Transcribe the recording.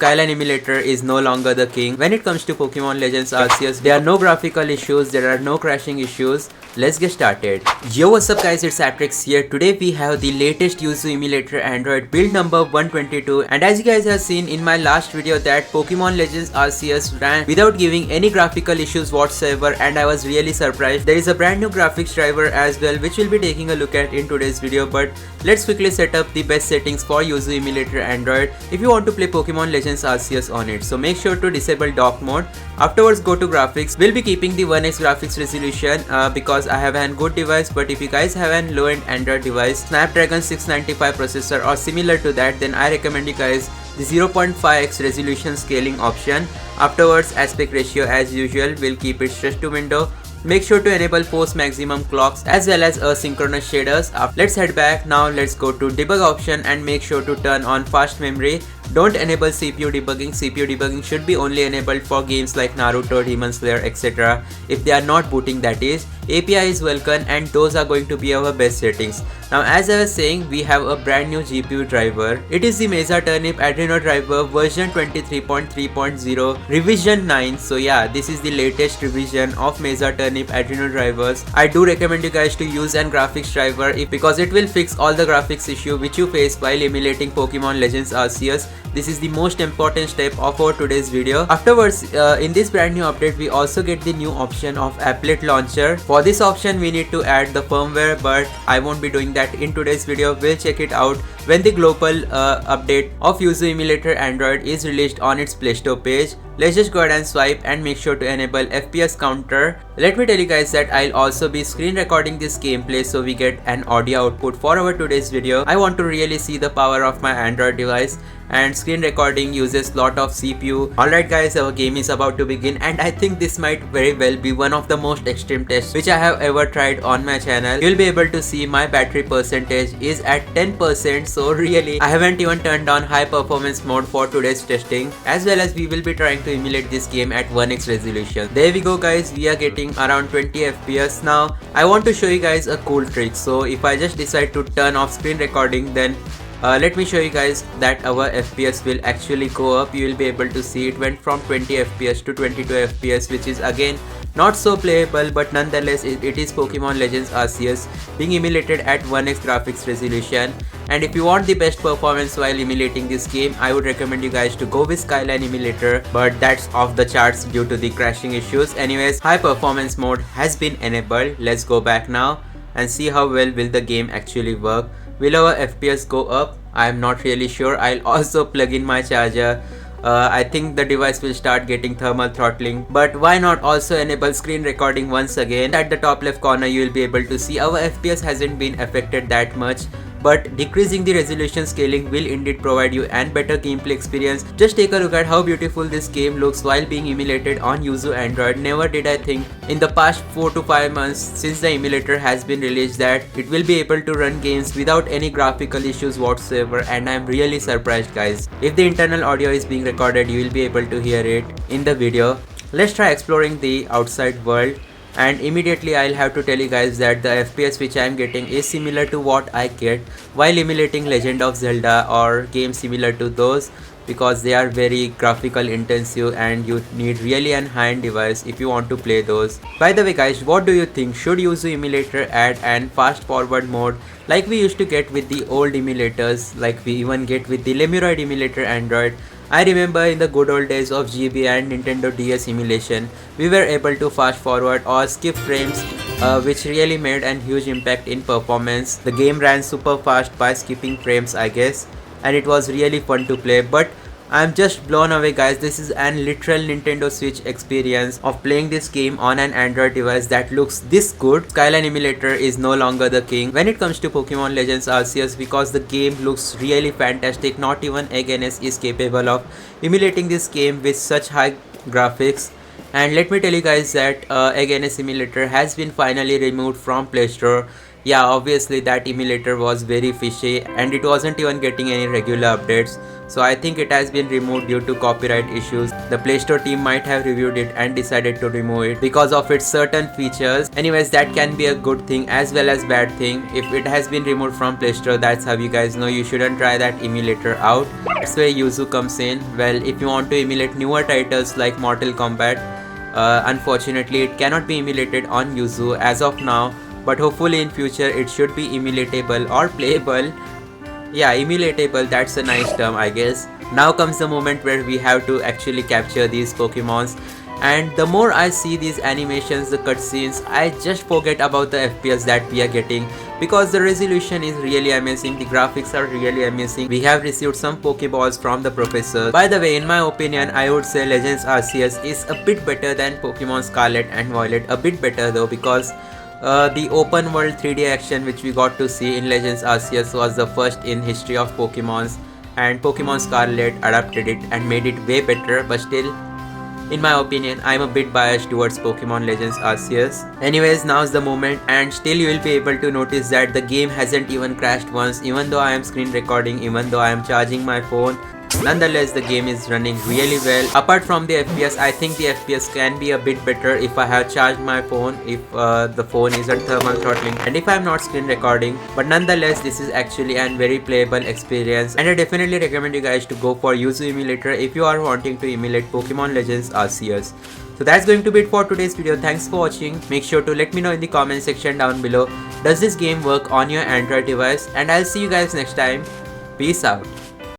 Skyline emulator is no longer the king. When it comes to Pokemon Legends Arceus, there are no graphical issues, there are no crashing issues. Let's get started. Yo, what's up guys, it's Atrix here. Today we have the latest Yuzu emulator Android build number 122, and as you guys have seen in my last video that Pokemon Legends Arceus ran without giving any graphical issues whatsoever, and I was really surprised. There is a brand new graphics driver as well which we'll be taking a look at in today's video, but let's quickly set up the best settings for Yuzu emulator Android if you want to play Pokemon Legends Arceus on it. So make sure to disable dock mode. Afterwards go to graphics. We'll be keeping the 1x graphics resolution because I have a good device, but if you guys have a low-end Android device, Snapdragon 695 processor or similar to that, then I recommend you guys the 0.5x resolution scaling option. Afterwards aspect ratio as usual, we'll keep it stretch to window. Make sure to enable post maximum clocks as well as asynchronous shaders. Let's head back. Now let's go to debug option and make sure to turn on fast memory. Don't enable CPU debugging. CPU debugging should be only enabled for games like Naruto, Demon Slayer, etc. if they are not booting, that is. API is welcome and those are going to be our best settings. Now as I was saying, we have a brand new GPU driver. It is the Mesa Turnip Adreno driver version 23.3.0 revision 9. So yeah, this is the latest revision of Mesa Turnip Adreno drivers. I do recommend you guys to use an graphics driver because it will fix all the graphics issue which you face while emulating Pokemon Legends Arceus. This is the most important step of our today's video. Afterwards, in this brand new update, we also get the new option of applet launcher. For this option, we need to add the firmware, but I won't be doing that in today's video. We'll check it out when the global update of Yuzu emulator Android is released on its Play Store page. Let's just go ahead and swipe and make sure to enable FPS counter. Let me tell you guys that I'll also be screen recording this gameplay so we get an audio output for our today's video. I want to really see the power of my Android device, and screen recording uses lot of CPU. Alright guys, our game is about to begin, and I think this might very well be one of the most extreme tests which I have ever tried on my channel. You'll be able to see my battery percentage is at 10%, so really I haven't even turned on high performance mode for today's testing, as well as we will be trying to emulate this game at 1x resolution. There we go guys, we are getting around 20 FPS. Now I want to show you guys a cool trick. So if I just decide to turn off screen recording, then let me show you guys that our FPS will actually go up. You will be able to see it went from 20 FPS to 22 FPS, which is again not so playable, but nonetheless it is Pokemon Legends Arceus being emulated at 1x graphics resolution. And if you want the best performance while emulating this game, I would recommend you guys to go with Skyline emulator, but that's off the charts due to the crashing issues. Anyways, high performance mode has been enabled. Let's go back now and see how well will the game actually work. Will our FPS go up? I am not really sure. I'll also plug in my charger. I think the device will start getting thermal throttling, but why not also enable screen recording once again. At the top left corner you will be able to see our FPS hasn't been affected that much, but decreasing the resolution scaling will indeed provide you an better gameplay experience. Just take a look at how beautiful this game looks while being emulated on Yuzu Android. Never did I think in the past 4 to 5 months since the emulator has been released that it will be able to run games without any graphical issues whatsoever, and I'm really surprised guys. If the internal audio is being recorded, you will be able to hear it in the video. Let's try exploring the outside world. And immediately I'll have to tell you guys that the FPS which I'm getting is similar to what I get while emulating Legend of Zelda or games similar to those, because they are very graphical intensive and you need really an high-end device if you want to play those. By the way guys, what do you think? Should Yuzu emulator add an fast forward mode like we used to get with the old emulators, like we even get with the Lemuroid emulator Android? I remember in the good old days of GB and Nintendo DS emulation, we were able to fast forward or skip frames, which really made a huge impact in performance. The game ran super fast by skipping frames, I guess, and it was really fun to play. But I'm just blown away guys. This is an literal Nintendo Switch experience of playing this game on an Android device that looks this good. Skyline emulator is no longer the king when it comes to Pokemon Legends Arceus because the game looks really fantastic. Not even EGNS is capable of emulating this game with such high graphics. And let me tell you guys that EGNS emulator has been finally removed from Play Store. Yeah, obviously that emulator was very fishy and it wasn't even getting any regular updates. So I think it has been removed due to copyright issues. The Play Store team might have reviewed it and decided to remove it because of its certain features. Anyways, that can be a good thing as well as bad thing. If it has been removed from Play Store, that's how you guys know you shouldn't try that emulator out. That's where Yuzu comes in. Well, if you want to emulate newer titles like Mortal Kombat, unfortunately it cannot be emulated on Yuzu as of now, but hopefully in future it should be emulatable or playable. Yeah, emulatable, that's a nice term I guess. Now comes the moment where we have to actually capture these Pokemons, and the more I see these animations, the cutscenes, I just forget about the FPS that we are getting, because the resolution is really amazing, the graphics are really amazing. We have received some Pokeballs from the professor. By the way, in my opinion, I would say Legends Arceus is a bit better than Pokemon Scarlet and Violet, a bit better though, because the open world 3D action which we got to see in Legends Arceus was the first in history of Pokemons, and Pokemon Scarlet adapted it and made it way better, but still, in my opinion, I'm a bit biased towards Pokemon Legends Arceus. Anyways, now's the moment, and still you will be able to notice that the game hasn't even crashed once, even though I am screen recording, even though I am charging my phone. Nonetheless, the game is running really well. Apart from the FPS, I think the FPS can be a bit better if I have charged my phone, if the phone isn't thermal throttling, and if I'm not screen recording. But nonetheless, this is actually a very playable experience, and I definitely recommend you guys to go for Yuzu emulator if you are wanting to emulate Pokemon Legends Arceus. So that's going to be it for today's video. Thanks for watching. Make sure to let me know in the comment section down below, does this game work on your Android device, and I'll see you guys next time. Peace out.